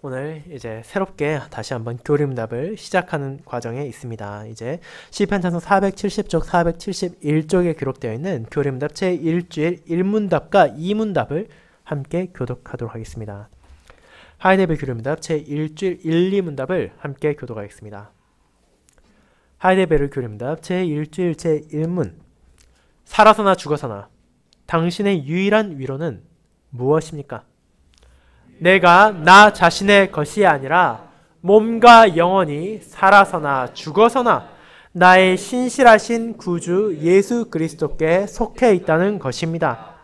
오늘 이제 새롭게 다시 한번 교림답을 시작하는 과정에 있습니다. 이제 시편 찬송 470쪽, 471쪽에 기록되어 있는 교림답 제1주일 1문답과 2문답을 함께 교독하도록 하겠습니다. 하이데벨 교림답 제1주일 1, 2문답을 함께 교독하겠습니다. 하이데벨 교림답 제1주일 제1문 살아서나 죽어서나 당신의 유일한 위로는 무엇입니까? 내가 나 자신의 것이 아니라 몸과 영혼이 살아서나 죽어서나 나의 신실하신 구주 예수 그리스도께 속해 있다는 것입니다.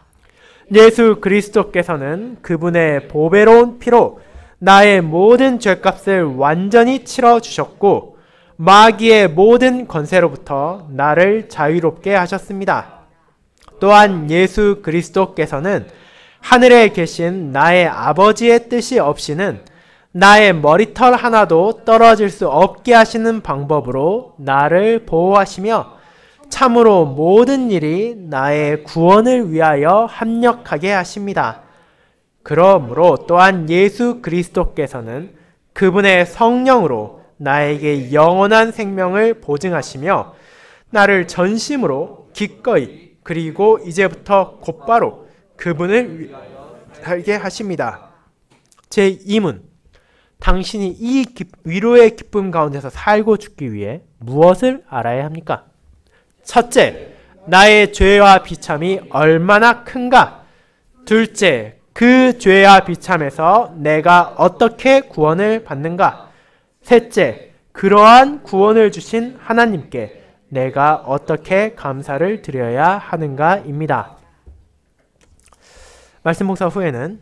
예수 그리스도께서는 그분의 보배로운 피로 나의 모든 죄값을 완전히 치러주셨고 마귀의 모든 권세로부터 나를 자유롭게 하셨습니다. 또한 예수 그리스도께서는 하늘에 계신 나의 아버지의 뜻이 없이는 나의 머리털 하나도 떨어질 수 없게 하시는 방법으로 나를 보호하시며 참으로 모든 일이 나의 구원을 위하여 합력하게 하십니다. 그러므로 또한 예수 그리스도께서는 그분의 성령으로 나에게 영원한 생명을 보증하시며 나를 전심으로 기꺼이 그리고 이제부터 곧바로 그분을 살게 하십니다. 제2문 당신이 이 위로의 기쁨 가운데서 살고 죽기 위해 무엇을 알아야 합니까? 첫째, 나의 죄와 비참이 얼마나 큰가? 둘째, 그 죄와 비참에서 내가 어떻게 구원을 받는가? 셋째, 그러한 구원을 주신 하나님께 내가 어떻게 감사를 드려야 하는가입니다. 말씀 묵상 후에는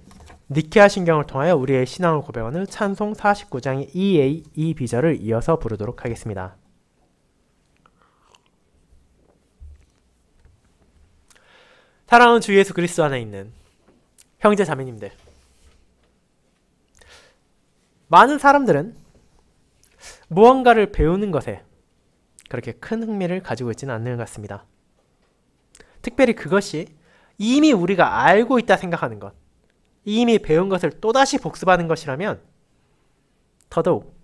니케아 신경을 통하여 우리의 신앙을 고백하는 찬송 49장의 2A, 2B절을 이어서 부르도록 하겠습니다. 사랑하는 주 예수 그리스도 안에 있는 형제 자매님들, 많은 사람들은 무언가를 배우는 것에 그렇게 큰 흥미를 가지고 있지는 않는 것 같습니다. 특별히 그것이 이미 우리가 알고 있다 생각하는 것, 이미 배운 것을 또다시 복습하는 것이라면 더더욱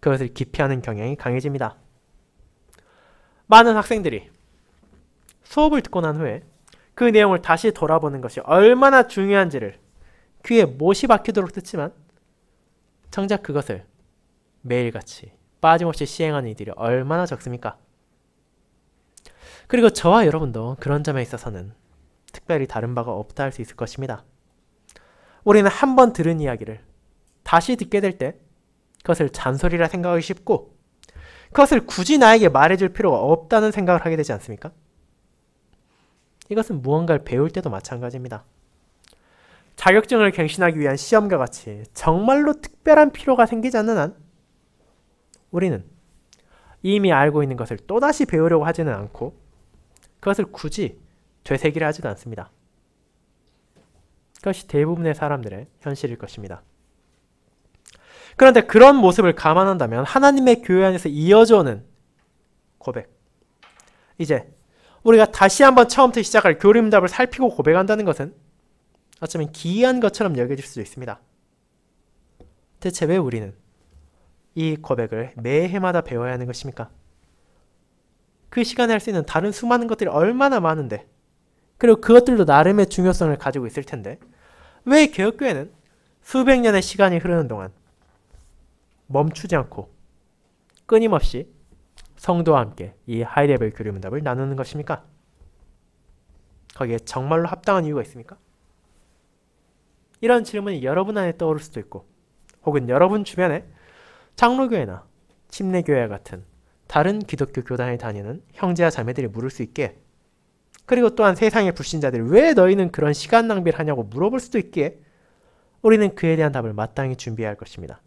그것을 기피하는 경향이 강해집니다. 많은 학생들이 수업을 듣고 난 후에 그 내용을 다시 돌아보는 것이 얼마나 중요한지를 귀에 못이 박히도록 듣지만 정작 그것을 매일같이 빠짐없이 시행하는 이들이 얼마나 적습니까? 그리고 저와 여러분도 그런 점에 있어서는 특별히 다른 바가 없다 할 수 있을 것입니다. 우리는 한 번 들은 이야기를 다시 듣게 될 때 그것을 잔소리라 생각하기 쉽고 그것을 굳이 나에게 말해줄 필요가 없다는 생각을 하게 되지 않습니까? 이것은 무언가를 배울 때도 마찬가지입니다. 자격증을 갱신하기 위한 시험과 같이 정말로 특별한 필요가 생기지 않는 한 우리는 이미 알고 있는 것을 또다시 배우려고 하지는 않고 그것을 굳이 되새기려 하지도 않습니다. 그것이 대부분의 사람들의 현실일 것입니다. 그런데 그런 모습을 감안한다면 하나님의 교회 안에서 이어져 오는 고백, 이제 우리가 다시 한번 처음부터 시작할 교림답을 살피고 고백한다는 것은 어쩌면 기이한 것처럼 여겨질 수도 있습니다. 대체 왜 우리는 이 고백을 매해마다 배워야 하는 것입니까? 그 시간에 할 수 있는 다른 수많은 것들이 얼마나 많은데, 그리고 그것들도 나름의 중요성을 가지고 있을 텐데 왜 개혁교회는 수백 년의 시간이 흐르는 동안 멈추지 않고 끊임없이 성도와 함께 이 하이데벨 교림답을 나누는 것입니까? 거기에 정말로 합당한 이유가 있습니까? 이런 질문이 여러분 안에 떠오를 수도 있고 혹은 여러분 주변에 장로교회나 침례교회와 같은 다른 기독교 교단에 다니는 형제와 자매들이 물을 수 있기에, 그리고 또한 세상의 불신자들이 왜 너희는 그런 시간 낭비를 하냐고 물어볼 수도 있기에 우리는 그에 대한 답을 마땅히 준비해야 할 것입니다.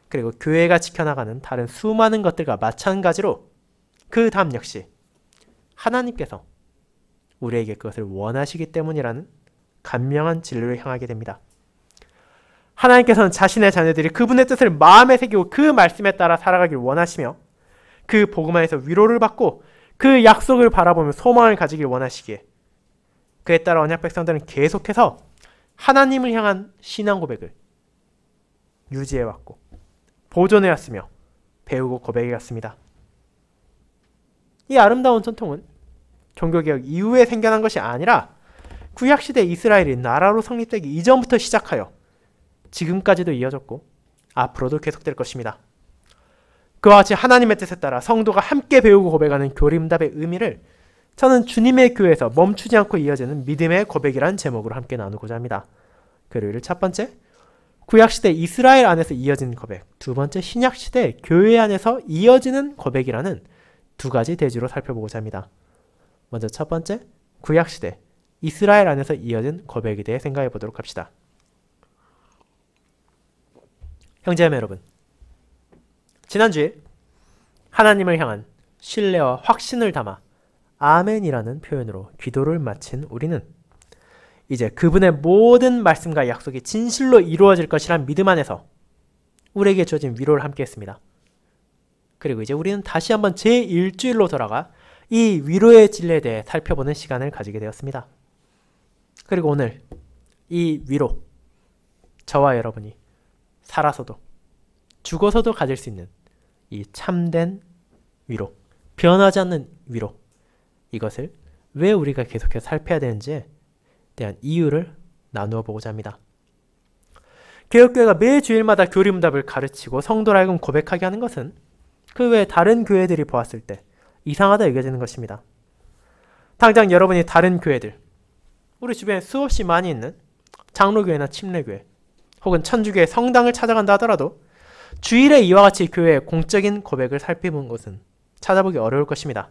그리고 교회가 지켜나가는 다른 수많은 것들과 마찬가지로 그 답 역시 하나님께서 우리에게 그것을 원하시기 때문이라는 간명한 진리를 향하게 됩니다. 하나님께서는 자신의 자녀들이 그분의 뜻을 마음에 새기고 그 말씀에 따라 살아가길 원하시며 그 복음 안에서 위로를 받고 그 약속을 바라보며 소망을 가지길 원하시기에 그에 따라 언약 백성들은 계속해서 하나님을 향한 신앙 고백을 유지해왔고 보존해왔으며 배우고 고백해왔습니다. 이 아름다운 전통은 종교개혁 이후에 생겨난 것이 아니라 구약시대 이스라엘이 나라로 성립되기 이전부터 시작하여 지금까지도 이어졌고 앞으로도 계속될 것입니다. 그와 같이 하나님의 뜻에 따라 성도가 함께 배우고 고백하는 교리응답의 의미를 저는 주님의 교회에서 멈추지 않고 이어지는 믿음의 고백이라는 제목으로 함께 나누고자 합니다. 그리고 첫 번째, 구약시대 이스라엘 안에서 이어진 고백. 두 번째, 신약시대 교회 안에서 이어지는 고백이라는 두 가지 대지로 살펴보고자 합니다. 먼저 첫 번째, 구약시대 이스라엘 안에서 이어진 고백에 대해 생각해 보도록 합시다. 형제자매 여러분, 지난주에 하나님을 향한 신뢰와 확신을 담아 아멘이라는 표현으로 기도를 마친 우리는 이제 그분의 모든 말씀과 약속이 진실로 이루어질 것이란 믿음 안에서 우리에게 주어진 위로를 함께 했습니다. 그리고 이제 우리는 다시 한번 제1주일로 돌아가 이 위로의 진리에 대해 살펴보는 시간을 가지게 되었습니다. 그리고 오늘 이 위로, 저와 여러분이 살아서도 죽어서도 가질 수 있는 이 참된 위로, 변하지 않는 위로, 이것을 왜 우리가 계속해서 살펴야 되는지에 대한 이유를 나누어 보고자 합니다. 개혁교회가 매 주일마다 교리응답을 가르치고 성도를 하여금 고백하게 하는 것은 그 외에 다른 교회들이 보았을 때 이상하다 여겨지는 것입니다. 당장 여러분이 다른 교회들, 우리 주변에 수없이 많이 있는 장로교회나 침례교회 혹은 천주교회 성당을 찾아간다 하더라도 주일에 이와 같이 교회의 공적인 고백을 살펴본 것은 찾아보기 어려울 것입니다.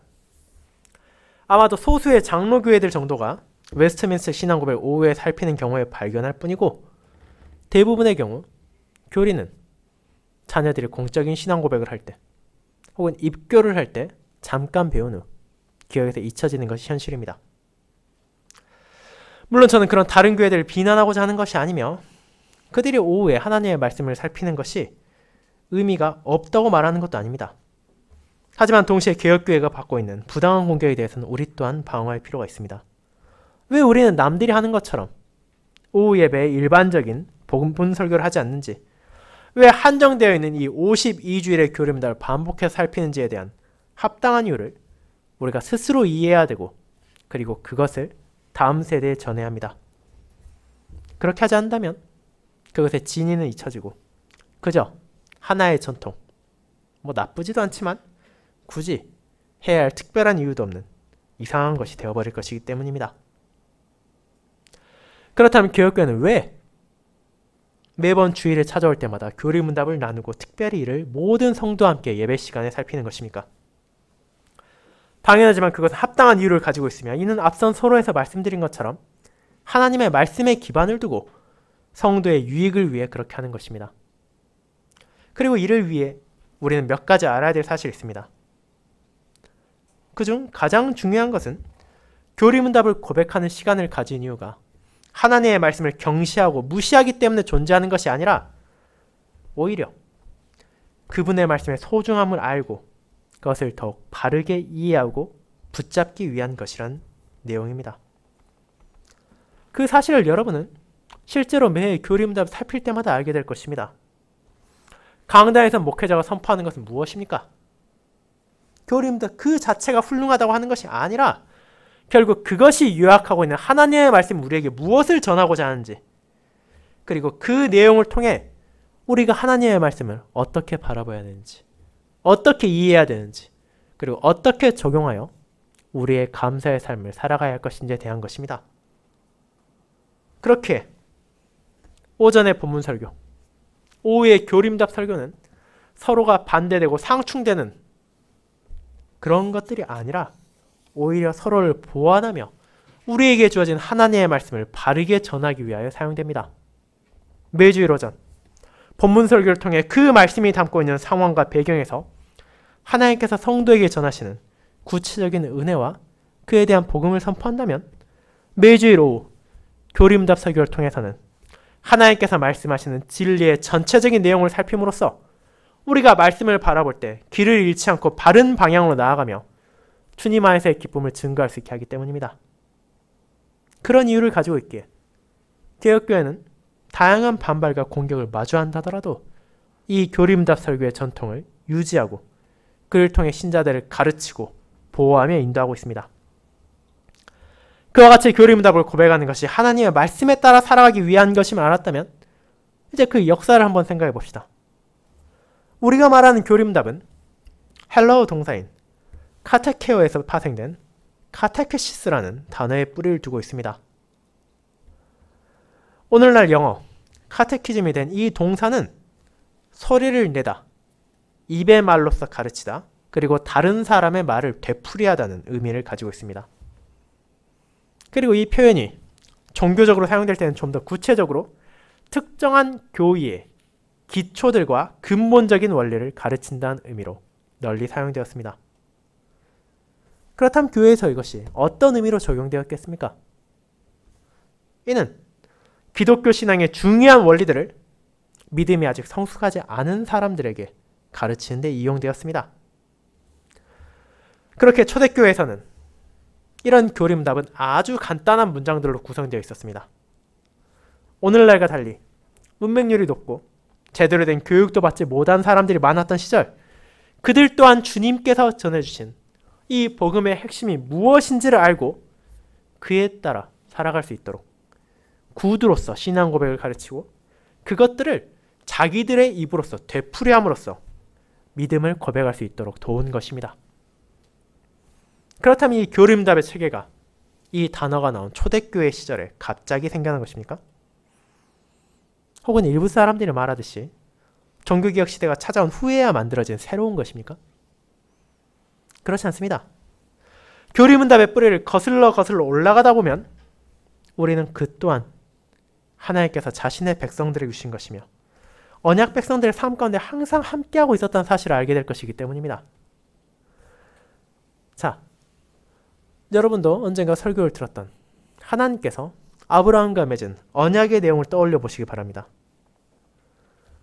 아마도 소수의 장로교회들 정도가 웨스트민스터 신앙고백을 오후에 살피는 경우에 발견할 뿐이고 대부분의 경우 교리는 자녀들이 공적인 신앙고백을 할 때 혹은 입교를 할 때 잠깐 배운 후 기억에서 잊혀지는 것이 현실입니다. 물론 저는 그런 다른 교회들을 비난하고자 하는 것이 아니며 그들이 오후에 하나님의 말씀을 살피는 것이 의미가 없다고 말하는 것도 아닙니다. 하지만 동시에 개혁교회가 받고 있는 부당한 공격에 대해서는 우리 또한 방어할 필요가 있습니다. 왜 우리는 남들이 하는 것처럼 오후 예배에 일반적인 복음 설교를 하지 않는지, 왜 한정되어 있는 이 52주일의 교리응답을 반복해서 살피는지에 대한 합당한 이유를 우리가 스스로 이해해야 되고 그리고 그것을 다음 세대에 전해야 합니다. 그렇게 하지 않는다면 그것의 진위는 잊혀지고 그저 하나의 전통, 뭐 나쁘지도 않지만 굳이 해야 할 특별한 이유도 없는 이상한 것이 되어버릴 것이기 때문입니다. 그렇다면 개혁교회는 왜 매번 주일에 찾아올 때마다 교리응답을 나누고 특별히 이를 모든 성도와 함께 예배 시간에 살피는 것입니까? 당연하지만 그것은 합당한 이유를 가지고 있으며 이는 앞선 서론에서 말씀드린 것처럼 하나님의 말씀에 기반을 두고 성도의 유익을 위해 그렇게 하는 것입니다. 그리고 이를 위해 우리는 몇 가지 알아야 될 사실이 있습니다. 그중 가장 중요한 것은 교리응답을 고백하는 시간을 가진 이유가 하나님의 말씀을 경시하고 무시하기 때문에 존재하는 것이 아니라 오히려 그분의 말씀의 소중함을 알고 그것을 더욱 바르게 이해하고 붙잡기 위한 것이란 내용입니다. 그 사실을 여러분은 실제로 매 교리응답을 살필 때마다 알게 될 것입니다. 강단에서 목회자가 선포하는 것은 무엇입니까? 교리응답 그 자체가 훌륭하다고 하는 것이 아니라 결국 그것이 요약하고 있는 하나님의 말씀이 우리에게 무엇을 전하고자 하는지, 그리고 그 내용을 통해 우리가 하나님의 말씀을 어떻게 바라봐야 되는지, 어떻게 이해해야 되는지, 그리고 어떻게 적용하여 우리의 감사의 삶을 살아가야 할 것인지에 대한 것입니다. 그렇게 오전의 본문 설교, 오후의 교리응답 설교는 서로가 반대되고 상충되는 그런 것들이 아니라 오히려 서로를 보완하며 우리에게 주어진 하나님의 말씀을 바르게 전하기 위하여 사용됩니다. 매주일 오전 본문 설교를 통해 그 말씀이 담고 있는 상황과 배경에서 하나님께서 성도에게 전하시는 구체적인 은혜와 그에 대한 복음을 선포한다면 매주일 오후 교리응답 설교를 통해서는 하나님께서 말씀하시는 진리의 전체적인 내용을 살핌으로써 우리가 말씀을 바라볼 때 길을 잃지 않고 바른 방향으로 나아가며 주님 안에서의 기쁨을 증거할 수 있게 하기 때문입니다. 그런 이유를 가지고 있기에 개혁교회는 다양한 반발과 공격을 마주한다더라도 이 교리응답 설교의 전통을 유지하고 그를 통해 신자들을 가르치고 보호하며 인도하고 있습니다. 그와 같이 교리응답을 고백하는 것이 하나님의 말씀에 따라 살아가기 위한 것임을 알았다면 이제 그 역사를 한번 생각해 봅시다. 우리가 말하는 교리응답은 헬라어 동사인 카테케오에서 파생된 카테케시스라는 단어에 뿌리를 두고 있습니다. 오늘날 영어 카테키즘이 된 이 동사는 소리를 내다, 입의 말로서 가르치다, 그리고 다른 사람의 말을 되풀이하다는 의미를 가지고 있습니다. 그리고 이 표현이 종교적으로 사용될 때는 좀 더 구체적으로 특정한 교의의 기초들과 근본적인 원리를 가르친다는 의미로 널리 사용되었습니다. 그렇다면 교회에서 이것이 어떤 의미로 적용되었겠습니까? 이는 기독교 신앙의 중요한 원리들을 믿음이 아직 성숙하지 않은 사람들에게 가르치는 데 이용되었습니다. 그렇게 초대교회에서는 이런 교리응답은 아주 간단한 문장들로 구성되어 있었습니다. 오늘날과 달리 문맹률이 높고 제대로 된 교육도 받지 못한 사람들이 많았던 시절, 그들 또한 주님께서 전해주신 이 복음의 핵심이 무엇인지를 알고 그에 따라 살아갈 수 있도록 구두로서 신앙 고백을 가르치고 그것들을 자기들의 입으로서 되풀이함으로써 믿음을 고백할 수 있도록 도운 것입니다. 그렇다면 이 교리응답의 체계가 이 단어가 나온 초대교회 시절에 갑자기 생겨난 것입니까? 혹은 일부 사람들이 말하듯이 종교개혁 시대가 찾아온 후에야 만들어진 새로운 것입니까? 그렇지 않습니다. 교리응답의 뿌리를 거슬러 올라가다 보면 우리는 그 또한 하나님께서 자신의 백성들에게 주신 것이며 언약 백성들의 삶 가운데 항상 함께하고 있었다는 사실을 알게 될 것이기 때문입니다. 자, 여러분도 언젠가 설교를 들었던 하나님께서 아브라함과 맺은 언약의 내용을 떠올려 보시기 바랍니다.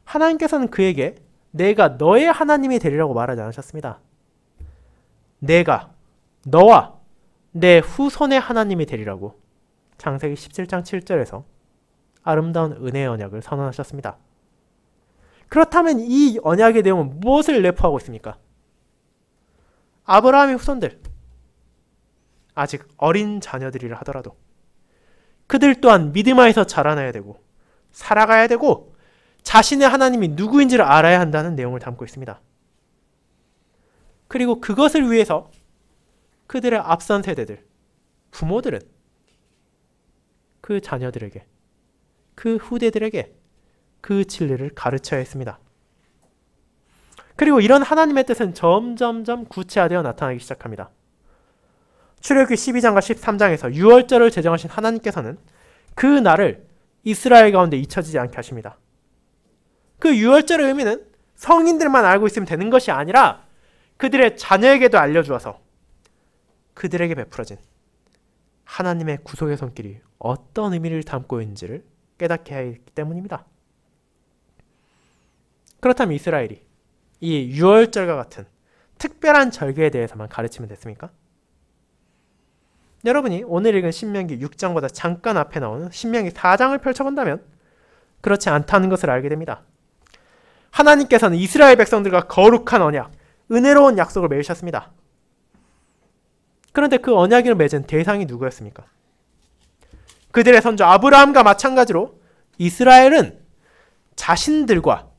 하나님께서는 그에게 내가 너의 하나님이 되리라고 말하지 않으셨습니다. 내가 너와 내 후손의 하나님이 되리라고 창세기 17장 7절에서 아름다운 은혜의 언약을 선언하셨습니다. 그렇다면 이 언약의 내용은 무엇을 내포하고 있습니까? 아브라함의 후손들, 아직 어린 자녀들이라 하더라도 그들 또한 믿음 안에서 자라나야 되고 살아가야 되고 자신의 하나님이 누구인지를 알아야 한다는 내용을 담고 있습니다. 그리고 그것을 위해서 그들의 앞선 세대들, 부모들은 그 자녀들에게, 그 후대들에게 그 진리를 가르쳐야 했습니다. 그리고 이런 하나님의 뜻은 점점점 구체화되어 나타나기 시작합니다. 출애굽기 12장과 13장에서 유월절을 제정하신 하나님께서는 그 날을 이스라엘 가운데 잊혀지지 않게 하십니다. 그 유월절의 의미는 성인들만 알고 있으면 되는 것이 아니라 그들의 자녀에게도 알려주어서 그들에게 베풀어진 하나님의 구속의 손길이 어떤 의미를 담고 있는지를 깨닫게 하기 때문입니다. 그렇다면 이스라엘이 이 유월절과 같은 특별한 절기에 대해서만 가르치면 됐습니까? 여러분이 오늘 읽은 신명기 6장보다 잠깐 앞에 나오는 신명기 4장을 펼쳐본다면 그렇지 않다는 것을 알게 됩니다. 하나님께서는 이스라엘 백성들과 거룩한 언약, 은혜로운 약속을 맺으셨습니다. 그런데 그 언약을 맺은 대상이 누구였습니까? 그들의 선조 아브라함과 마찬가지로 이스라엘은 자신들과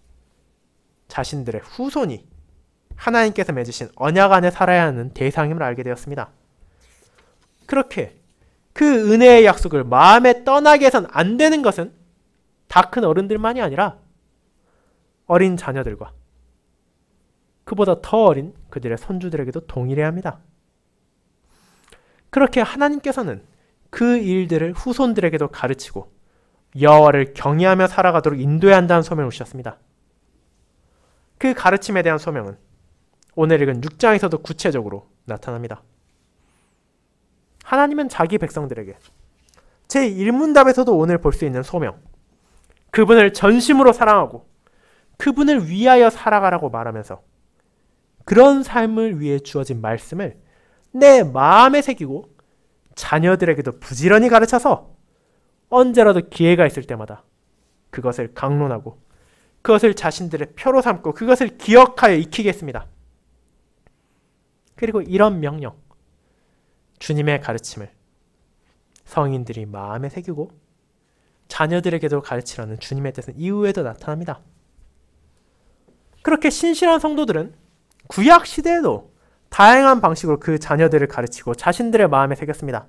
자신들의 후손이 하나님께서 맺으신 언약 안에 살아야 하는 대상임을 알게 되었습니다. 그렇게 그 은혜의 약속을 마음에 떠나게 해서는 안 되는 것은 다 큰 어른들만이 아니라 어린 자녀들과 그보다 더 어린 그들의 손주들에게도 동일해야 합니다. 그렇게 하나님께서는 그 일들을 후손들에게도 가르치고 여호와를 경외하며 살아가도록 인도해야 한다는 소명을 주셨습니다. 그 가르침에 대한 소명은 오늘 읽은 6장에서도 구체적으로 나타납니다. 하나님은 자기 백성들에게 제1문답에서도 오늘 볼 수 있는 소명, 그분을 전심으로 사랑하고 그분을 위하여 살아가라고 말하면서 그런 삶을 위해 주어진 말씀을 내 마음에 새기고 자녀들에게도 부지런히 가르쳐서 언제라도 기회가 있을 때마다 그것을 강론하고 그것을 자신들의 표로 삼고 그것을 기억하여 익히겠습니다. 그리고 이런 명령, 주님의 가르침을 성인들이 마음에 새기고 자녀들에게도 가르치라는 주님의 뜻은 이후에도 나타납니다. 그렇게 신실한 성도들은 구약 시대에도 다양한 방식으로 그 자녀들을 가르치고 자신들의 마음에 새겼습니다.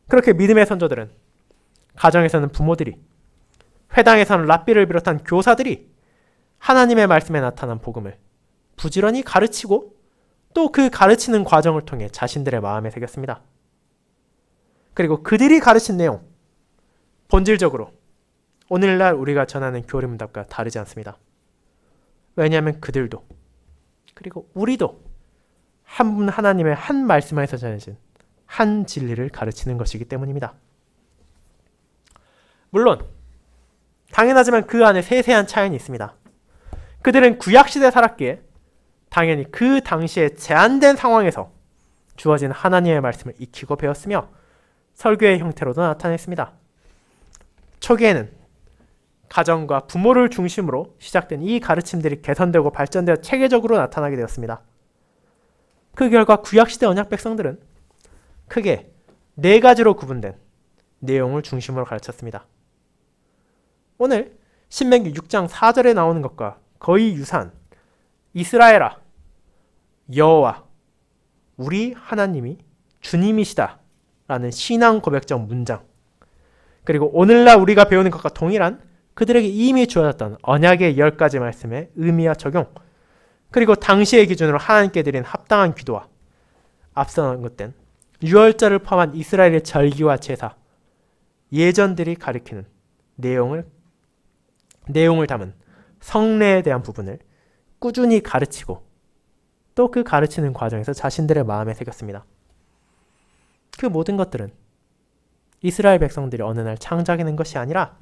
그렇게 믿음의 선조들은 가정에서는 부모들이, 회당에서는 랍비를 비롯한 교사들이 하나님의 말씀에 나타난 복음을 부지런히 가르치고 또 그 가르치는 과정을 통해 자신들의 마음에 새겼습니다. 그리고 그들이 가르친 내용, 본질적으로 오늘날 우리가 전하는 교리문답과 다르지 않습니다. 왜냐하면 그들도 그리고 우리도 한 분 하나님의 한 말씀 안에서 전해진 한 진리를 가르치는 것이기 때문입니다. 물론 당연하지만 그 안에 세세한 차이는 있습니다. 그들은 구약시대에 살았기에 당연히 그 당시에 제한된 상황에서 주어진 하나님의 말씀을 익히고 배웠으며 설교의 형태로도 나타냈습니다. 초기에는 가정과 부모를 중심으로 시작된 이 가르침들이 개선되고 발전되어 체계적으로 나타나게 되었습니다. 그 결과 구약시대 언약 백성들은 크게 4가지로 구분된 내용을 중심으로 가르쳤습니다. 오늘 신명기 6장 4절에 나오는 것과 거의 유사한 이스라엘아, 여호와, 우리 하나님이 주님이시다 라는 신앙 고백적 문장, 그리고 오늘날 우리가 배우는 것과 동일한 그들에게 이미 주어졌던 언약의 10가지 말씀의 의미와 적용, 그리고 당시의 기준으로 하나님께 드린 합당한 기도와 앞서 언급된 유월절을 포함한 이스라엘의 절기와 제사, 예전들이 가리키는 내용을 담은 성례에 대한 부분을 꾸준히 가르치고 또 그 가르치는 과정에서 자신들의 마음에 새겼습니다. 그 모든 것들은 이스라엘 백성들이 어느 날 창작해낸 것이 아니라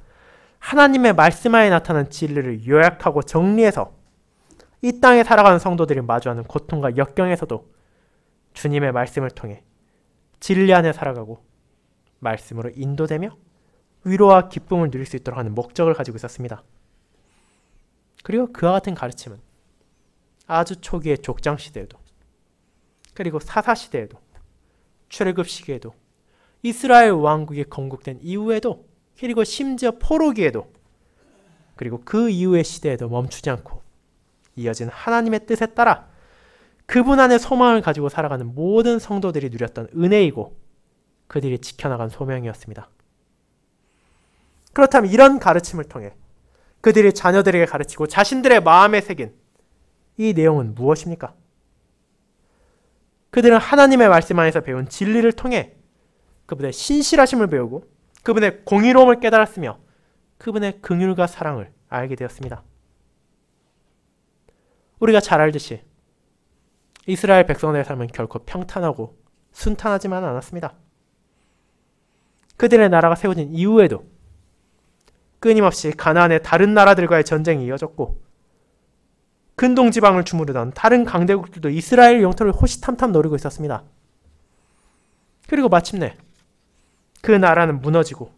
하나님의 말씀 안에 나타난 진리를 요약하고 정리해서 이 땅에 살아가는 성도들이 마주하는 고통과 역경에서도 주님의 말씀을 통해 진리 안에 살아가고 말씀으로 인도되며 위로와 기쁨을 누릴 수 있도록 하는 목적을 가지고 있었습니다. 그리고 그와 같은 가르침은 아주 초기의 족장 시대에도, 그리고 사사 시대에도, 출애굽 시기에도, 이스라엘 왕국이 건국된 이후에도, 그리고 심지어 포로기에도, 그리고 그 이후의 시대에도 멈추지 않고 이어진 하나님의 뜻에 따라 그분 안에 소망을 가지고 살아가는 모든 성도들이 누렸던 은혜이고 그들이 지켜나간 소명이었습니다. 그렇다면 이런 가르침을 통해 그들이 자녀들에게 가르치고 자신들의 마음에 새긴 이 내용은 무엇입니까? 그들은 하나님의 말씀 안에서 배운 진리를 통해 그분의 신실하심을 배우고 그분의 공의로움을 깨달았으며 그분의 긍휼과 사랑을 알게 되었습니다. 우리가 잘 알듯이 이스라엘 백성들의 삶은 결코 평탄하고 순탄하지만 않았습니다. 그들의 나라가 세워진 이후에도 끊임없이 가나안의 다른 나라들과의 전쟁이 이어졌고 근동 지방을 주무르던 다른 강대국들도 이스라엘 영토를 호시탐탐 노리고 있었습니다. 그리고 마침내 그 나라는 무너지고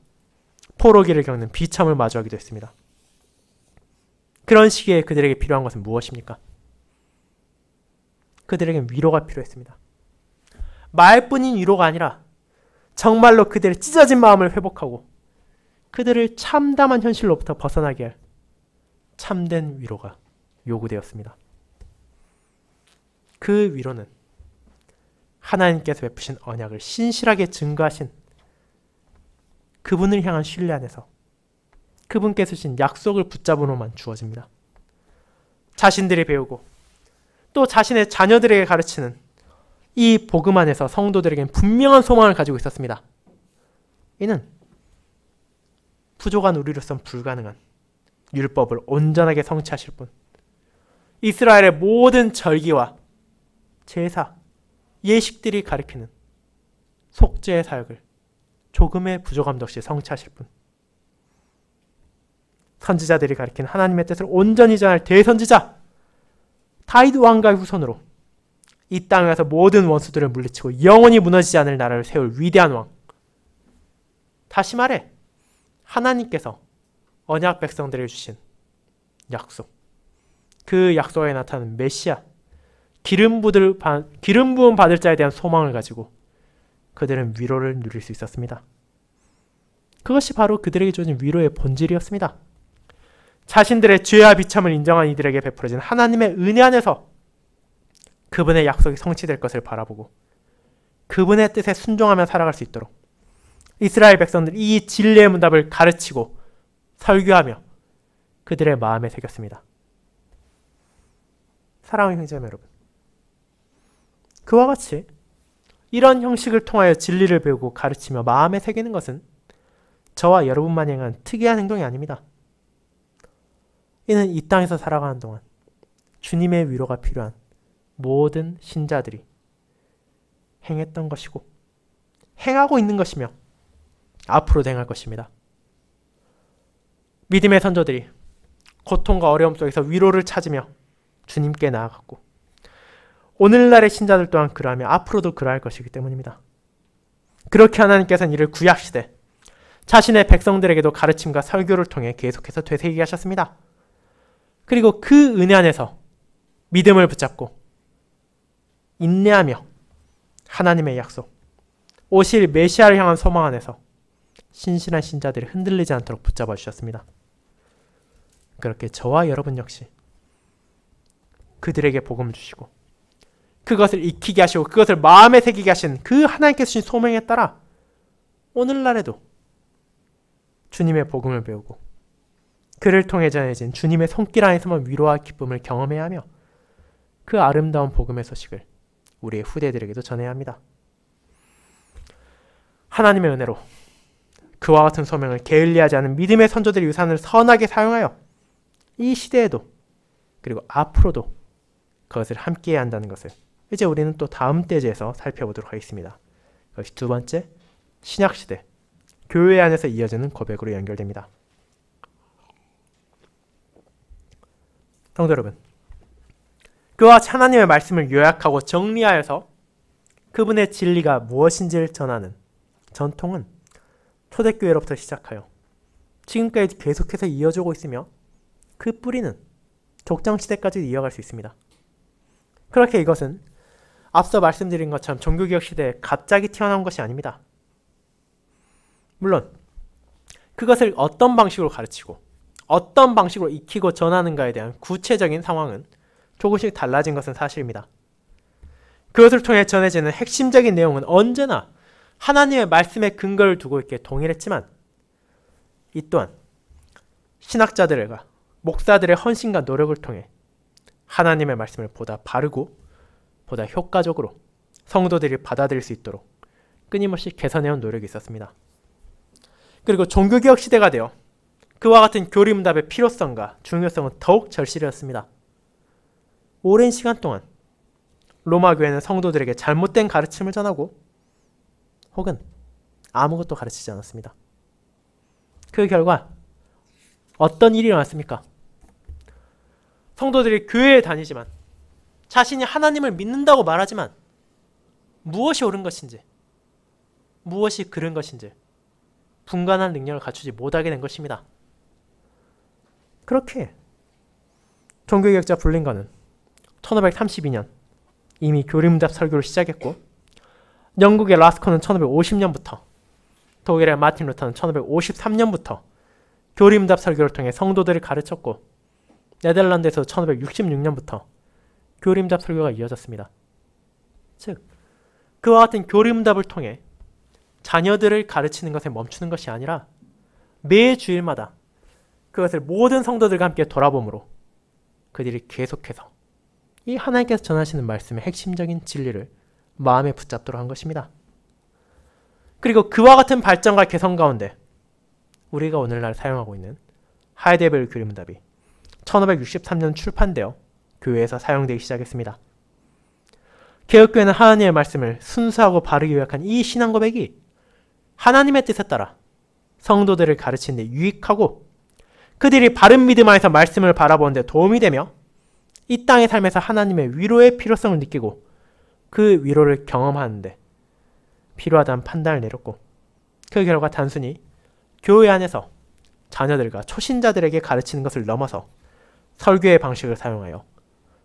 포로기를 겪는 비참을 마주하기도 했습니다. 그런 시기에 그들에게 필요한 것은 무엇입니까? 그들에겐 위로가 필요했습니다. 말뿐인 위로가 아니라 정말로 그들의 찢어진 마음을 회복하고 그들을 참담한 현실로부터 벗어나게 할 참된 위로가 요구되었습니다. 그 위로는 하나님께서 베푸신 언약을 신실하게 증거하신 그분을 향한 신뢰 안에서 그분께서 주신 약속을 붙잡음으로만 주어집니다. 자신들이 배우고 또 자신의 자녀들에게 가르치는 이 복음 안에서 성도들에겐 분명한 소망을 가지고 있었습니다. 이는 부족한 우리로선 불가능한 율법을 온전하게 성취하실 분, 이스라엘의 모든 절기와 제사, 예식들이 가리키는 속죄의 사역을 조금의 부족함도 없이 성취하실 분, 선지자들이 가리킨 하나님의 뜻을 온전히 전할 대선지자 다윗 왕가의 후손으로 이 땅에서 모든 원수들을 물리치고 영원히 무너지지 않을 나라를 세울 위대한 왕, 다시 말해 하나님께서 언약 백성들에게 주신 약속, 그 약속에 나타나는 메시아, 기름 부음 받을 자에 대한 소망을 가지고 그들은 위로를 누릴 수 있었습니다. 그것이 바로 그들에게 주어진 위로의 본질이었습니다. 자신들의 죄와 비참을 인정한 이들에게 베풀어진 하나님의 은혜 안에서 그분의 약속이 성취될 것을 바라보고 그분의 뜻에 순종하며 살아갈 수 있도록 이스라엘 백성들이 이 진리의 문답을 가르치고 설교하며 그들의 마음에 새겼습니다. 사랑하는 형제자매 여러분, 그와 같이 이런 형식을 통하여 진리를 배우고 가르치며 마음에 새기는 것은 저와 여러분만이 행한 특이한 행동이 아닙니다. 이는 이 땅에서 살아가는 동안 주님의 위로가 필요한 모든 신자들이 행했던 것이고 행하고 있는 것이며 앞으로도 행할 것입니다. 믿음의 선조들이 고통과 어려움 속에서 위로를 찾으며 주님께 나아갔고 오늘날의 신자들 또한 그러하며 앞으로도 그러할 것이기 때문입니다. 그렇게 하나님께서는 이를 구약시대 자신의 백성들에게도 가르침과 설교를 통해 계속해서 되새기게 하셨습니다. 그리고 그 은혜 안에서 믿음을 붙잡고 인내하며 하나님의 약속, 오실 메시아를 향한 소망 안에서 신실한 신자들이 흔들리지 않도록 붙잡아 주셨습니다. 그렇게 저와 여러분 역시 그들에게 복음을 주시고 그것을 익히게 하시고 그것을 마음에 새기게 하신 그 하나님께서 주신 소명에 따라 오늘날에도 주님의 복음을 배우고 그를 통해 전해진 주님의 손길 안에서만 위로와 기쁨을 경험해야 하며 그 아름다운 복음의 소식을 우리의 후대들에게도 전해야 합니다. 하나님의 은혜로 그와 같은 소명을 게을리하지 않은 믿음의 선조들의 유산을 선하게 사용하여 이 시대에도 그리고 앞으로도 그것을 함께해야 한다는 것을 이제 우리는 또 다음 대제에서 살펴보도록 하겠습니다. 그것이 두 번째, 신약시대 교회 안에서 이어지는 고백으로 연결됩니다. 성도 여러분, 그와 하나님의 말씀을 요약하고 정리하여서 그분의 진리가 무엇인지를 전하는 전통은 초대교회로부터 시작하여 지금까지 계속해서 이어지고 있으며 그 뿌리는 족장시대까지 이어갈 수 있습니다. 그렇게 이것은 앞서 말씀드린 것처럼 종교개혁 시대에 갑자기 튀어나온 것이 아닙니다. 물론 그것을 어떤 방식으로 가르치고 어떤 방식으로 익히고 전하는가에 대한 구체적인 상황은 조금씩 달라진 것은 사실입니다. 그것을 통해 전해지는 핵심적인 내용은 언제나 하나님의 말씀에 근거를 두고 있기에 동일했지만 이 또한 신학자들과 목사들의 헌신과 노력을 통해 하나님의 말씀을 보다 바르고 보다 효과적으로 성도들이 받아들일 수 있도록 끊임없이 개선해온 노력이 있었습니다. 그리고 종교개혁 시대가 되어 그와 같은 교리문답의 필요성과 중요성은 더욱 절실해졌습니다. 오랜 시간 동안 로마 교회는 성도들에게 잘못된 가르침을 전하고 혹은 아무것도 가르치지 않았습니다. 그 결과 어떤 일이 일어났습니까? 성도들이 교회에 다니지만 자신이 하나님을 믿는다고 말하지만 무엇이 옳은 것인지 무엇이 그른 것인지 분간할 능력을 갖추지 못하게 된 것입니다. 그렇게 종교개혁자 블링건은 1532년 이미 교리문답 설교를 시작했고 영국의 라스콘은 1550년부터 독일의 마틴 루터는 1553년부터 교리문답 설교를 통해 성도들을 가르쳤고 네덜란드에서 1566년부터 교리문답 설교가 이어졌습니다. 즉, 그와 같은 교리문답을 통해 자녀들을 가르치는 것에 멈추는 것이 아니라 매 주일마다 그것을 모든 성도들과 함께 돌아봄으로 그들이 계속해서 이 하나님께서 전하시는 말씀의 핵심적인 진리를 마음에 붙잡도록 한 것입니다. 그리고 그와 같은 발전과 개선 가운데 우리가 오늘날 사용하고 있는 하이데벨 교리문답이 1563년 출판되어 교회에서 사용되기 시작했습니다. 개혁교회는 하나님의 말씀을 순수하고 바르게 요약한 이 신앙 고백이 하나님의 뜻에 따라 성도들을 가르치는 데 유익하고 그들이 바른 믿음 안에서 말씀을 바라보는 데 도움이 되며 이 땅의 삶에서 하나님의 위로의 필요성을 느끼고 그 위로를 경험하는데 필요하다는 판단을 내렸고 그 결과 단순히 교회 안에서 자녀들과 초신자들에게 가르치는 것을 넘어서 설교의 방식을 사용하여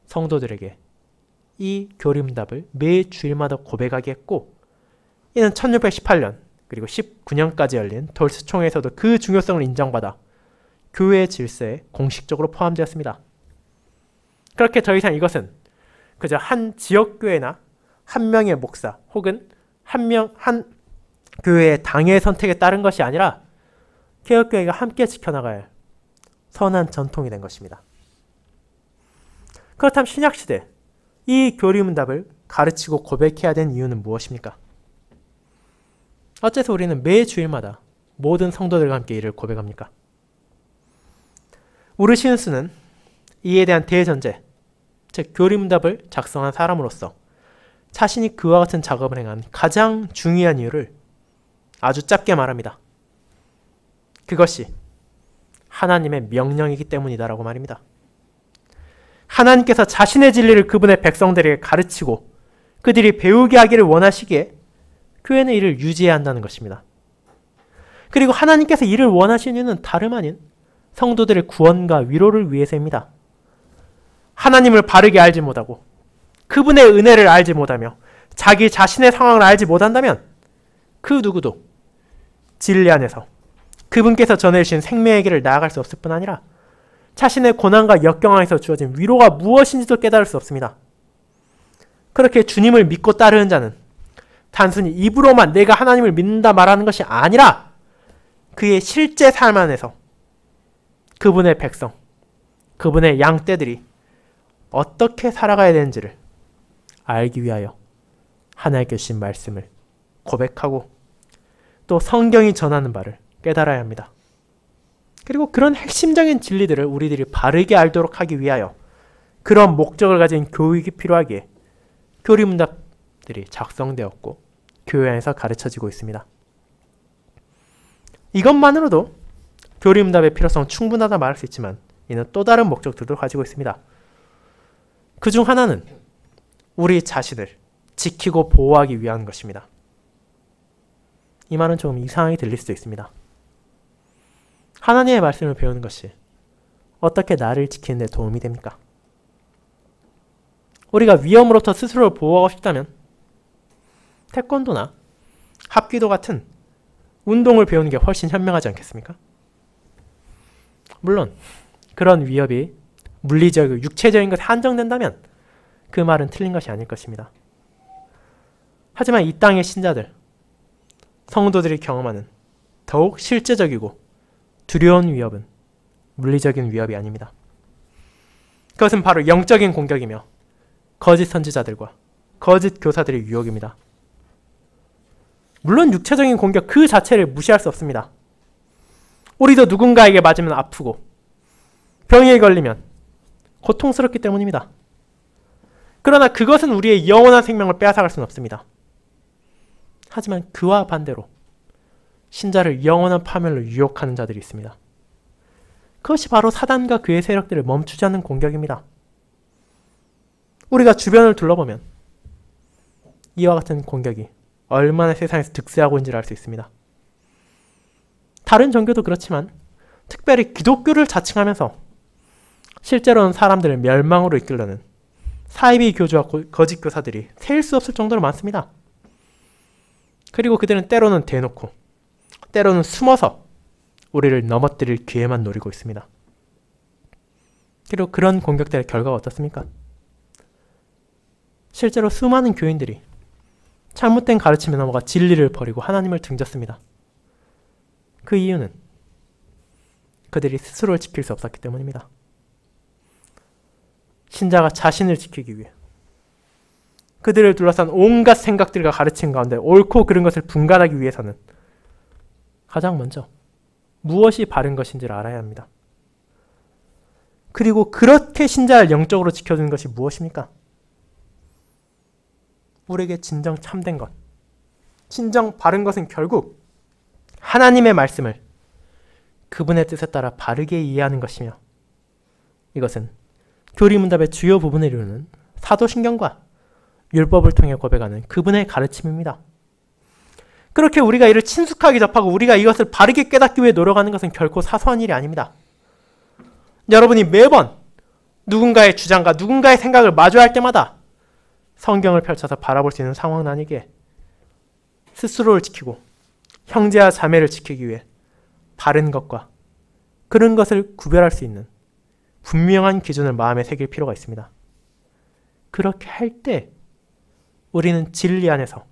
성도들에게 이 교리문답을 매 주일마다 고백하게 했고, 이는 1618년 그리고 19년까지 열린 돌스 총회에서도 그 중요성을 인정받아 교회의 질서에 공식적으로 포함되었습니다. 그렇게 더 이상 이것은 그저 한 지역교회나 한 명의 목사 혹은 한 교회의 당의 선택에 따른 것이 아니라 개혁교회가 함께 지켜나가야 할 선한 전통이 된 것입니다. 그렇다면 신약시대 이 교리문답을 가르치고 고백해야 되는 이유는 무엇입니까? 어째서 우리는 매 주일마다 모든 성도들과 함께 이를 고백합니까? 우르시누스는 이에 대한 대전제, 즉 교리문답을 작성한 사람으로서 자신이 그와 같은 작업을 행한 가장 중요한 이유를 아주 짧게 말합니다. 그것이 하나님의 명령이기 때문이다라고 말입니다. 하나님께서 자신의 진리를 그분의 백성들에게 가르치고 그들이 배우게 하기를 원하시기에 교회는 이를 유지해야 한다는 것입니다. 그리고 하나님께서 이를 원하시는 이유는 다름 아닌 성도들의 구원과 위로를 위해서입니다. 하나님을 바르게 알지 못하고 그분의 은혜를 알지 못하며 자기 자신의 상황을 알지 못한다면 그 누구도 진리 안에서 그분께서 전해주신 생명의 길을 나아갈 수 없을 뿐 아니라 자신의 고난과 역경에서 주어진 위로가 무엇인지도 깨달을 수 없습니다. 그렇게 주님을 믿고 따르는 자는 단순히 입으로만 내가 하나님을 믿는다 말하는 것이 아니라 그의 실제 삶 안에서 그분의 백성, 그분의 양떼들이 어떻게 살아가야 되는지를 알기 위하여 하나님께 주신 말씀을 고백하고 또 성경이 전하는 바를 깨달아야 합니다. 그리고 그런 핵심적인 진리들을 우리들이 바르게 알도록 하기 위하여 그런 목적을 가진 교육이 필요하기에 교리문답들이 작성되었고 교회 안에서 가르쳐지고 있습니다. 이것만으로도 교리문답의 필요성 충분하다 말할 수 있지만 이는 또 다른 목적들도 가지고 있습니다. 그 중 하나는 우리 자신을 지키고 보호하기 위한 것입니다. 이 말은 좀 이상하게 들릴 수도 있습니다. 하나님의 말씀을 배우는 것이 어떻게 나를 지키는 데 도움이 됩니까? 우리가 위험으로부터 스스로를 보호하고 싶다면 태권도나 합기도 같은 운동을 배우는 게 훨씬 현명하지 않겠습니까? 물론 그런 위협이 물리적이고 육체적인 것에 한정된다면 그 말은 틀린 것이 아닐 것입니다. 하지만 이 땅의 신자들, 성도들이 경험하는 더욱 실제적이고 두려운 위협은 물리적인 위협이 아닙니다. 그것은 바로 영적인 공격이며 거짓 선지자들과 거짓 교사들의 유혹입니다. 물론 육체적인 공격 그 자체를 무시할 수 없습니다. 우리도 누군가에게 맞으면 아프고 병에 걸리면 고통스럽기 때문입니다. 그러나 그것은 우리의 영원한 생명을 빼앗아갈 수는 없습니다. 하지만 그와 반대로 신자를 영원한 파멸로 유혹하는 자들이 있습니다. 그것이 바로 사단과 그의 세력들을 멈추지 않는 공격입니다. 우리가 주변을 둘러보면 이와 같은 공격이 얼마나 세상에서 득세하고 있는지를 알 수 있습니다. 다른 종교도 그렇지만 특별히 기독교를 자칭하면서 실제로는 사람들을 멸망으로 이끌려는 사이비 교주와 거짓 교사들이 셀 수 없을 정도로 많습니다. 그리고 그들은 때로는 대놓고 때로는 숨어서 우리를 넘어뜨릴 기회만 노리고 있습니다. 그리고 그런 공격들의 결과가 어떻습니까? 실제로 수많은 교인들이 잘못된 가르침에 넘어가 진리를 버리고 하나님을 등졌습니다. 그 이유는 그들이 스스로를 지킬 수 없었기 때문입니다. 신자가 자신을 지키기 위해 그들을 둘러싼 온갖 생각들과 가르침 가운데 옳고 그른 것을 분간하기 위해서는 가장 먼저 무엇이 바른 것인지를 알아야 합니다. 그리고 그렇게 신자를 영적으로 지켜주는 것이 무엇입니까? 우리에게 진정 참된 것, 진정 바른 것은 결국 하나님의 말씀을 그분의 뜻에 따라 바르게 이해하는 것이며 이것은 교리문답의 주요 부분을 이루는 사도신경과 율법을 통해 고백하는 그분의 가르침입니다. 그렇게 우리가 이를 친숙하게 접하고 우리가 이것을 바르게 깨닫기 위해 노력하는 것은 결코 사소한 일이 아닙니다. 여러분이 매번 누군가의 주장과 누군가의 생각을 마주할 때마다 성경을 펼쳐서 바라볼 수 있는 상황은 아니기에 스스로를 지키고 형제와 자매를 지키기 위해 바른 것과 그런 것을 구별할 수 있는 분명한 기준을 마음에 새길 필요가 있습니다. 그렇게 할 때 우리는 진리 안에서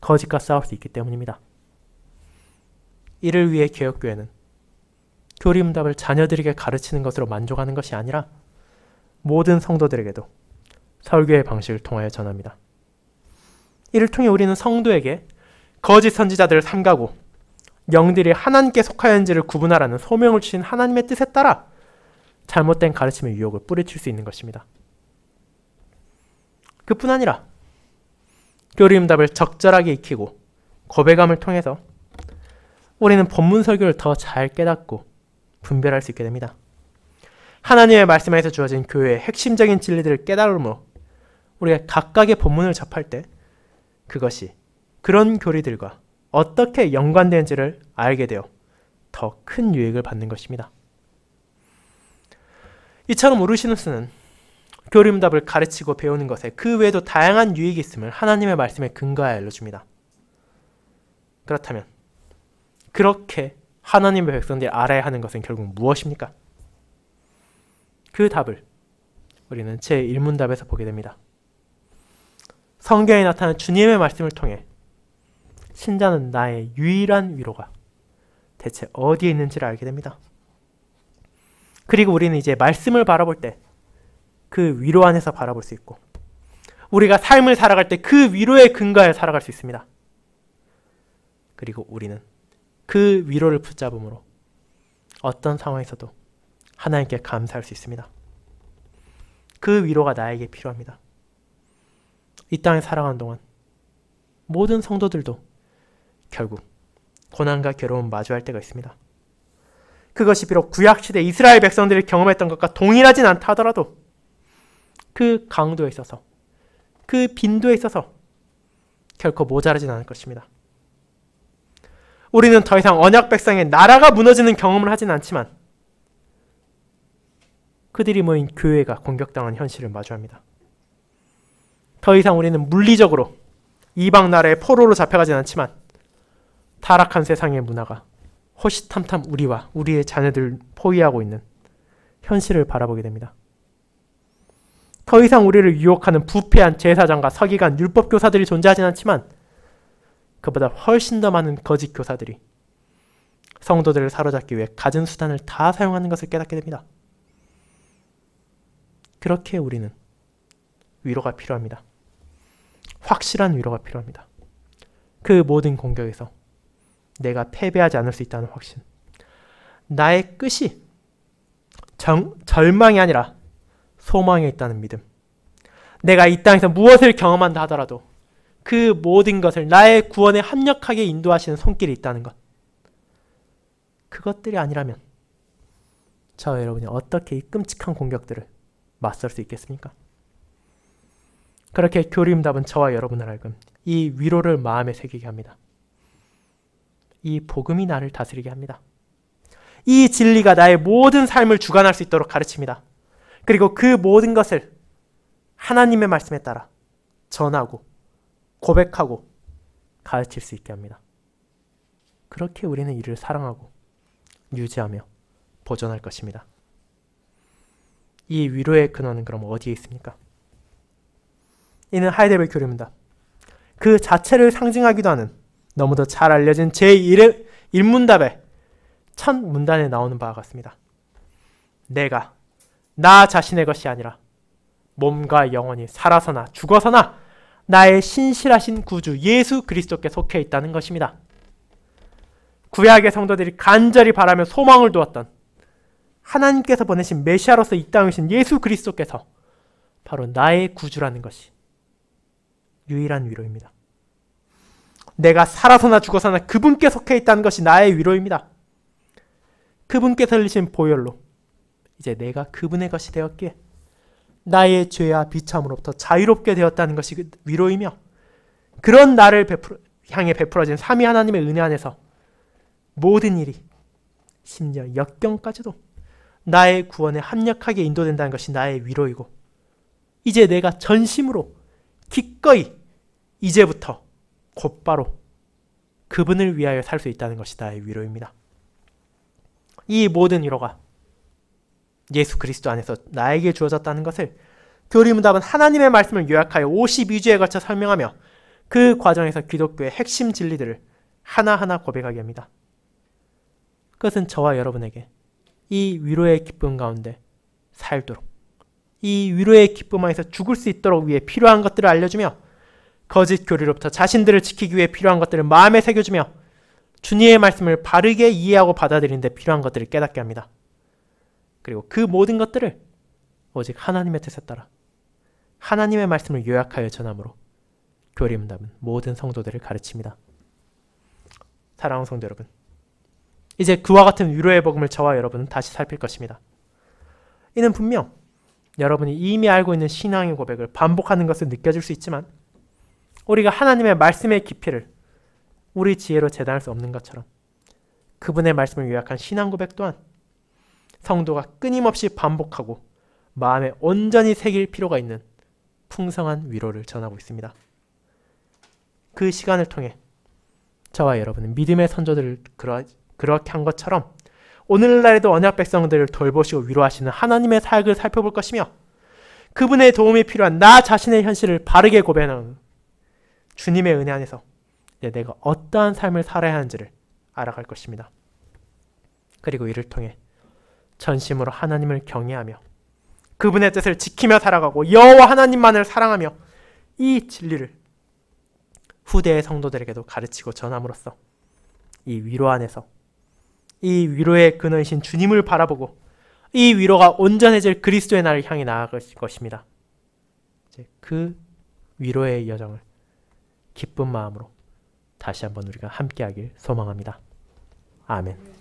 거짓과 싸울 수 있기 때문입니다. 이를 위해 개혁교회는 교리응답을 자녀들에게 가르치는 것으로 만족하는 것이 아니라 모든 성도들에게도 설교의 방식을 통하여 전합니다. 이를 통해 우리는 성도에게 거짓 선지자들을 삼가고 영들이 하나님께 속하였는지를 구분하라는 소명을 주신 하나님의 뜻에 따라 잘못된 가르침의 유혹을 뿌리칠 수 있는 것입니다. 그뿐 아니라 교리응답을 적절하게 익히고 고백함을 통해서 우리는 본문 설교를 더 잘 깨닫고 분별할 수 있게 됩니다. 하나님의 말씀에서 주어진 교회의 핵심적인 진리들을 깨달음으로 우리가 각각의 본문을 접할 때 그것이 그런 교리들과 어떻게 연관되는지를 알게 되어 더 큰 유익을 받는 것입니다. 이처럼 우르시누스는 교리응답을 가르치고 배우는 것에 그 외에도 다양한 유익이 있음을 하나님의 말씀에 근거하여 알려줍니다. 그렇다면 그렇게 하나님의 백성들이 알아야 하는 것은 결국 무엇입니까? 그 답을 우리는 제1문답에서 보게 됩니다. 성경에 나타난 주님의 말씀을 통해 신자는 나의 유일한 위로가 대체 어디에 있는지를 알게 됩니다. 그리고 우리는 이제 말씀을 바라볼 때 그 위로 안에서 바라볼 수 있고 우리가 삶을 살아갈 때 그 위로에 근거하여 살아갈 수 있습니다. 그리고 우리는 그 위로를 붙잡음으로 어떤 상황에서도 하나님께 감사할 수 있습니다. 그 위로가 나에게 필요합니다. 이 땅에 살아가는 동안 모든 성도들도 결국 고난과 괴로움 마주할 때가 있습니다. 그것이 비록 구약시대 이스라엘 백성들이 경험했던 것과 동일하진 않다 하더라도 그 강도에 있어서 그 빈도에 있어서 결코 모자라진 않을 것입니다. 우리는 더 이상 언약 백성의 나라가 무너지는 경험을 하진 않지만 그들이 모인 교회가 공격당한 현실을 마주합니다. 더 이상 우리는 물리적으로 이방 나라의 포로로 잡혀가진 않지만 타락한 세상의 문화가 호시탐탐 우리와 우리의 자녀들을 포위하고 있는 현실을 바라보게 됩니다. 더 이상 우리를 유혹하는 부패한 제사장과 서기관, 율법교사들이 존재하진 않지만 그보다 훨씬 더 많은 거짓 교사들이 성도들을 사로잡기 위해 갖은 수단을 다 사용하는 것을 깨닫게 됩니다. 그렇게 우리는 위로가 필요합니다. 확실한 위로가 필요합니다. 그 모든 공격에서 내가 패배하지 않을 수 있다는 확신. 나의 끝이 절망이 아니라 소망에 있다는 믿음. 내가 이 땅에서 무엇을 경험한다 하더라도 그 모든 것을 나의 구원에 합력하게 인도하시는 손길이 있다는 것. 그것들이 아니라면 저와 여러분이 어떻게 이 끔찍한 공격들을 맞설 수 있겠습니까? 그렇게 교리응답은 저와 여러분을 하여금 이 위로를 마음에 새기게 합니다. 이 복음이 나를 다스리게 합니다. 이 진리가 나의 모든 삶을 주관할 수 있도록 가르칩니다. 그리고 그 모든 것을 하나님의 말씀에 따라 전하고 고백하고 가르칠 수 있게 합니다. 그렇게 우리는 이를 사랑하고 유지하며 보존할 것입니다. 이 위로의 근원은 그럼 어디에 있습니까? 이는 하이델베르 교리문답. 그 자체를 상징하기도 하는 너무도 잘 알려진 제1문답의 첫 문단에 나오는 바와 같습니다. 내가 나 자신의 것이 아니라 몸과 영혼이 살아서나 죽어서나 나의 신실하신 구주 예수 그리스도께 속해 있다는 것입니다. 구약의 성도들이 간절히 바라며 소망을 두었던 하나님께서 보내신 메시아로서 이 땅에 오신 예수 그리스도께서 바로 나의 구주라는 것이 유일한 위로입니다. 내가 살아서나 죽어서나 그분께 속해 있다는 것이 나의 위로입니다. 그분께서 흘리신 보혈로 이제 내가 그분의 것이 되었기에 나의 죄와 비참으로부터 자유롭게 되었다는 것이 위로이며 그런 나를 향해 베풀어진 삼위 하나님의 은혜 안에서 모든 일이 심지어 역경까지도 나의 구원에 합력하게 인도된다는 것이 나의 위로이고 이제 내가 전심으로 기꺼이 이제부터 곧바로 그분을 위하여 살 수 있다는 것이 나의 위로입니다. 이 모든 위로가 예수 그리스도 안에서 나에게 주어졌다는 것을 교리문답은 하나님의 말씀을 요약하여 52주에 걸쳐 설명하며 그 과정에서 기독교의 핵심 진리들을 하나하나 고백하게 합니다. 그것은 저와 여러분에게 이 위로의 기쁨 가운데 살도록, 이 위로의 기쁨 안에서 죽을 수 있도록 위해 필요한 것들을 알려주며 거짓 교리로부터 자신들을 지키기 위해 필요한 것들을 마음에 새겨주며 주님의 말씀을 바르게 이해하고 받아들이는 데 필요한 것들을 깨닫게 합니다. 그리고 그 모든 것들을 오직 하나님의 뜻에 따라 하나님의 말씀을 요약하여 전함으로 교리문답은 모든 성도들을 가르칩니다. 사랑하는 성도 여러분, 이제 그와 같은 위로의 복음을 저와 여러분은 다시 살필 것입니다. 이는 분명 여러분이 이미 알고 있는 신앙의 고백을 반복하는 것을 느껴질 수 있지만 우리가 하나님의 말씀의 깊이를 우리 지혜로 재단할 수 없는 것처럼 그분의 말씀을 요약한 신앙 고백 또한 성도가 끊임없이 반복하고 마음에 온전히 새길 필요가 있는 풍성한 위로를 전하고 있습니다. 그 시간을 통해 저와 여러분은 믿음의 선조들을 그렇게 한 것처럼 오늘날에도 언약 백성들을 돌보시고 위로하시는 하나님의 사역을 살펴볼 것이며 그분의 도움이 필요한 나 자신의 현실을 바르게 고백하는 주님의 은혜 안에서 내가 어떠한 삶을 살아야 하는지를 알아갈 것입니다. 그리고 이를 통해 전심으로 하나님을 경외하며 그분의 뜻을 지키며 살아가고 여호와 하나님만을 사랑하며 이 진리를 후대의 성도들에게도 가르치고 전함으로써 이 위로 안에서 이 위로의 근원이신 주님을 바라보고 이 위로가 온전해질 그리스도의 날을 향해 나아갈 것입니다. 이제 그 위로의 여정을 기쁜 마음으로 다시 한번 우리가 함께하길 소망합니다. 아멘.